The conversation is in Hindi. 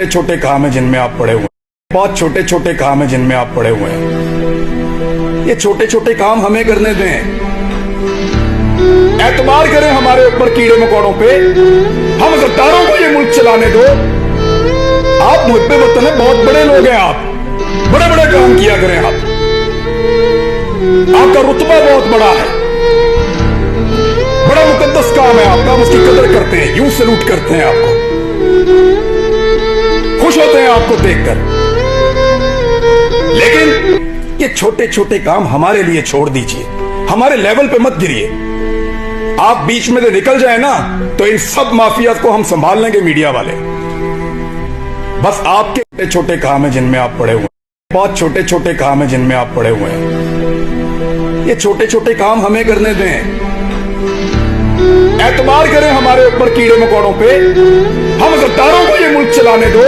छोटे छोटे काम है जिनमें आप पड़े हुए हैं, बहुत छोटे छोटे काम है जिनमें आप पड़े हुए हैं। ये छोटे छोटे काम हमें करने दें। एतबार करें हमारे ऊपर कीड़े मकोड़ों पे, हम गद्दारों को ये मुल्क चलाने दो। आप मुझ पे वतन है, बहुत बड़े लोग हैं, आप बड़े बड़े काम किया करें। आपका रुतबा बहुत बड़ा है, बड़ा मुकद्दस काम है आपका, हम उसकी कदर करते हैं, यूं सलूट करते हैं आपको, खुश होते हैं आपको देखकर। लेकिन ये छोटे छोटे काम हमारे लिए छोड़ दीजिए, हमारे लेवल पे मत गिरिए। आप बीच में से निकल जाए ना तो इन सब माफिया को हम संभाल लेंगे, मीडिया वाले। बस आपके छोटे छोटे काम है जिनमें आप पड़े हुए हैं, बहुत छोटे छोटे काम है जिनमें आप पड़े हुए हैं। ये छोटे छोटे काम हमें करने दें। एतबार करें हमारे ऊपर कीड़े मकोड़ों पे, हम गद्दारों को ये मुल्क चलाने दो।